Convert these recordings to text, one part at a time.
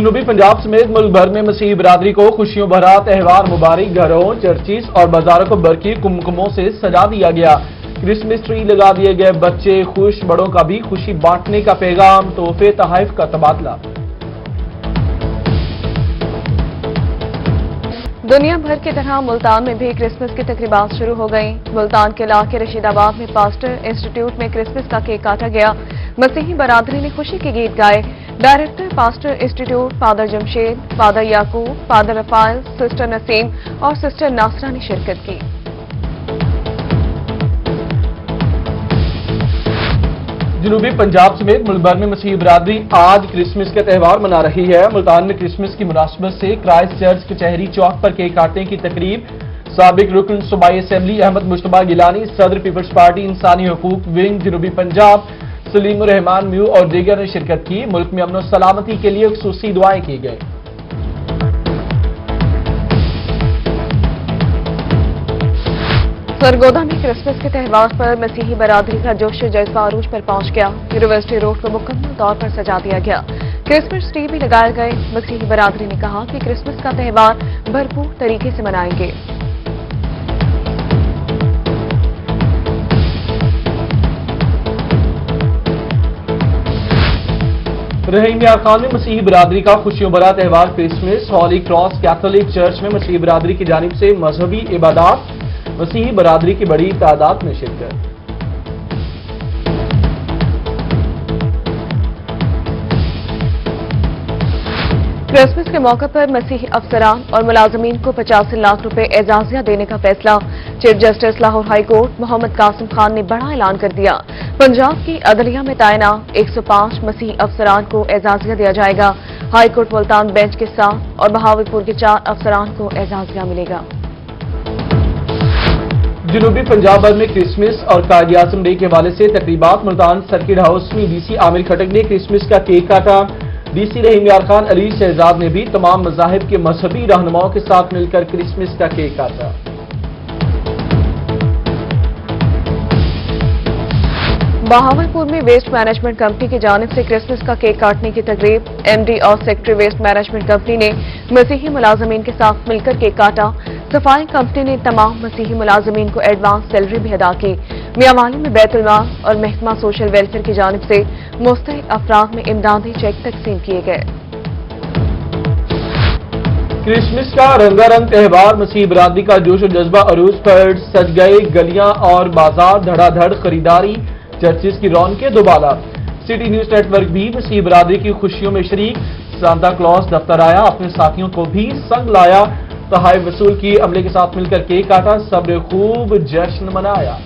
جنوبی پنجاب سمیت ملک بھر میں مسیحی برادری کو خوشیوں بھرا تہوار مبارک گھروں، چرچز اور بازاروں کو برقی کمکموں سے سجا دیا گیا۔ کرسمس ٹری لگا دیے گئے، بچے خوش، بڑوں کا بھی خوشی بانٹنے کا پیغام، تحفے تحائف کا تبادلہ۔ دنیا بھر کی طرح ملتان میں بھی کرسمس کی تقریبات شروع ہو گئیں۔ ملتان کے علاقے رشید آباد میں پاسٹر انسٹیٹیوٹ میں کرسمس کا کیک کاٹا گیا۔ مسیحی برادری نے خوشی کے گیت گائے۔ Director pastor institute father Jamshed, father Yaqub, father Rafael, sister Naseem اور سسٹر ناصرہ نے شرکت کی۔ جنوبی پنجاب سمیت ملک بھر میں مسیحی برادری آج کرسمس کا تہوار منا رہی ہے۔ ملتان میں کرسمس کی مناسبت سے کرائسٹ چرچ کچہری چوک پر کیک کاٹنے کی تقریب سابق رکن صوبائی اسمبلی احمد مشتبہ گیلانی، صدر پیپلز پارٹی انسانی حقوق ونگ جنوبی پنجاب سلیم الرحمان میو اور دیگر نے شرکت کی۔ ملک میں امن و سلامتی کے لیے خصوصی دعائیں کی گئیں۔ سرگودا میں کرسمس کے تہوار پر مسیحی برادری کا جوش و جذبہ عروج پر پہنچ گیا۔ یونیورسٹی روڈ کو مکمل طور پر سجا دیا گیا۔ کرسمس ٹری بھی لگائے گئے۔ مسیحی برادری نے کہا کہ کرسمس کا تہوار بھرپور طریقے سے منائیں گے۔ رحیم یار خان میں مسیحی برادری کا خوشیوں بھرا تہوار Christmas, Holy Cross Catholic Church میں مسیحی برادری کی جانب سے مذہبی عبادات، مسیحی برادری کی بڑی تعداد میں شرکت۔ کرسمس کے موقع پر مسیحی افسران اور ملازمین کو 85 لاکھ روپے اعزازیہ دینے کا فیصلہ۔ Chief justice Lahore high court Muhammad Qasim Khan نے بڑا اعلان کر دیا۔ پنجاب کی عدلیہ میں تعینات 105 مسیحی افسران کو اعزازیہ دیا جائے گا۔ ہائی کورٹ ملتان بینچ کے 7 اور بہاولپور کے 4 افسران کو اعزازیہ ملے گا۔ جنوبی پنجاب بھر میں کرسمس اور قائد اعظم ڈے کے حوالے سے تقریبات۔ ملتان سرکٹ ہاؤس میں ڈی سی عامر کھٹک نے کرسمس کا کیک کاٹا۔ ڈی سی رحیم یار خان علی شہزاد نے بھی تمام مذاہب کے مذہبی رہنماؤں کے ساتھ مل کر کرسمس کا کیک کاٹا۔ بہاولپور میں ویسٹ مینجمنٹ کمپنی کی جانب سے کرسمس کا کیک کاٹنے کی تقریب۔ ایم ڈی اور سیکرٹری ویسٹ مینجمنٹ کمپنی نے مسیحی ملازمین کے ساتھ مل کر کیک کاٹا۔ صفائی کمپنی نے تمام مسیحی ملازمین کو ایڈوانس سیلری بھی ادا کی۔ میاوالی میں بیت المال اور محکمہ سوشل ویلفیئر کی جانب سے مستحق افراد میں امدادی چیک تقسیم کیے گئے۔ کرسمس کا رنگا رنگ تہوار، مسیحی برادری کا جوش و جذبہ عروج پر، سج گئے گلیاں اور بازار، دھڑا دھڑ خریداری، چرچز کی رونقیں دوبالا۔ سٹی نیوز نیٹ ورک بھی مسیحی برادری کی خوشیوں میں شریک۔ سانتا کلاس دفتر آیا، اپنے ساتھیوں کو بھی سنگ لایا، تحائف وصول کی، عملے کے ساتھ مل کر کیک کاٹا، سب نے خوب جشن منایا۔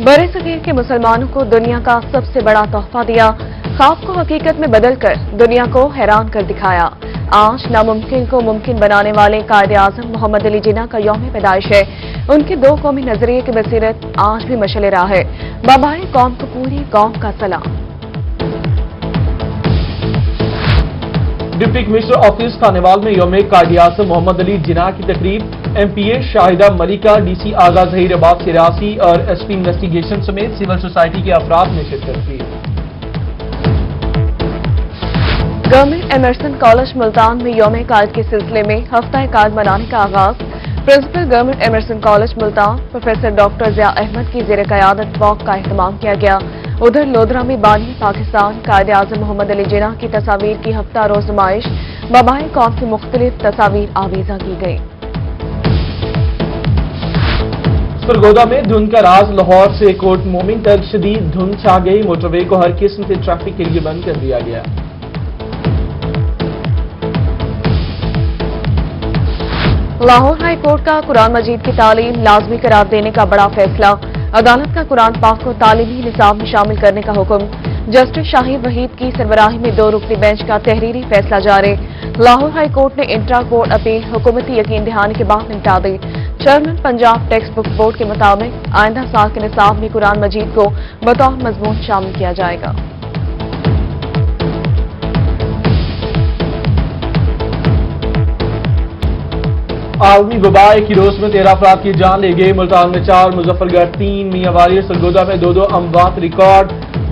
برے صغیر کے مسلمانوں کو دنیا کا سب سے بڑا تحفہ دیا، خواب کو حقیقت میں بدل کر دنیا کو حیران کر دکھایا۔ آج ناممکن کو ممکن بنانے والے قائد اعظم محمد علی جناح کا یوم پیدائش ہے۔ ان کے 2 قومی نظریے کی بصیرت آج بھی مشعل راہ ہے۔ بابائے قوم کو پوری قوم کا سلام۔ ڈپٹی کمشنر آفس خانیوال میں یوم قائد اعظم محمد علی جناح کی تقریب۔ ایم پی اے شاہدہ ملکہ، ڈی سی آغا ظہیر عباس سراسی اور ایس پی انویسٹیگیشن سمیت سول سوسائٹی کے افراد نے شرکت کی۔ گورنمنٹ ایمرسن کالج ملتان میں یوم قائد کے سلسلے میں ہفتہ قائد منانے کا آغاز۔ Principal government Emerson college Multan professor doctor Zia Ahmad کی زیر قیادت واک کا اہتمام کیا گیا۔ ادھر لودھرا میں بانی پاکستان قائد اعظم محمد علی جناح کی تصاویر کی ہفتہ روز نمائش، بابائے قوم کی مختلف تصاویر آویزاں کی گئی۔ سرگودا میں دھند کا راز، لاہور سے کوٹ مومن تک شدید دھند چھا گئی، موٹر وے کو ہر قسم سے ٹریفک کے لیے بند کر دیا گیا۔ لاہور ہائی کورٹ کا قرآن مجید کی تعلیم لازمی قرار دینے کا بڑا فیصلہ، عدالت کا قرآن پاک کو تعلیمی نصاب میں شامل کرنے کا حکم۔ جسٹس شاہین وحید کی سربراہی میں 2 رکنی بینچ کا تحریری فیصلہ جاری۔ لاہور ہائی کورٹ نے انٹرا کورٹ اپیل حکومتی یقین دہانی کے بعد نمٹا دی۔ Chairman Punjab textbook board کے مطابق آئندہ سال کے نصاب میں قرآن مجید کو بطور مضمون شامل کیا جائے گا۔ عالمی وبا ایک ہی روز میں 13 افراد کی جان لے گئے۔ ملتان میں 4، مظفر گڑھ 3، میاں والی اور سرگودا میں 2 اموات ریکارڈ۔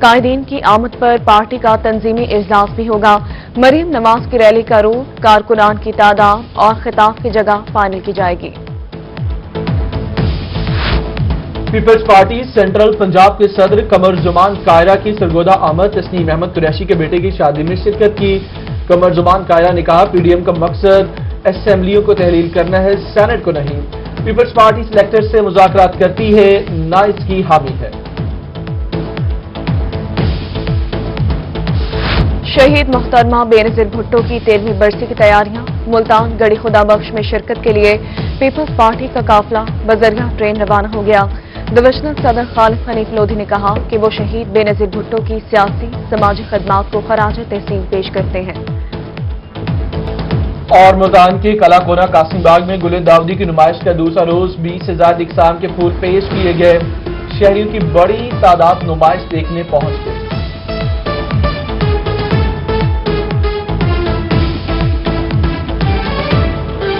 قائدین کی آمد پر پارٹی کا تنظیمی اجلاس بھی ہوگا۔ مریم نواز کی ریلی کا روٹ، کارکنان کی تعداد اور خطاب کی جگہ فائنل کی جائے گی۔ پیپلز پارٹی سینٹرل پنجاب کے صدر قمر زمان قاہرہ کی سرگودہ آمد تسنیم احمد قریشی کے بیٹے کی شادی میں شرکت کی۔ قمر زمان قاہرہ نے کہا پی ڈی ایم کا مقصد اسمبلیوں کو تحلیل کرنا ہے، سینٹ کو نہیں۔ پیپلز پارٹی سلیکٹر سے مذاکرات کرتی ہے، نہ اس کی حامی ہے۔ شہید محترمہ بینظیر بھٹو کی 13ویں برسی کی تیاریاں، ملتان گڑھی خدا بخش میں شرکت کے لیے پیپلز پارٹی کا قافلہ بذریعہ ٹرین روانہ ہو گیا۔ ڈویژنل صدر خالد حنیف لودھی نے کہا کہ وہ شہید بینظیر بھٹو کی سیاسی سماجی خدمات کو خراج تحسین پیش کرتے ہیں۔ اور ملتان کے کلا کونا قاسم باغ میں گل داودی کی نمائش کا دوسرا روز 20 سے زائد اقسام کے پھول پیش کیے گئے۔ شہریوں کی بڑی تعداد نمائش دیکھنے پہنچ گئی۔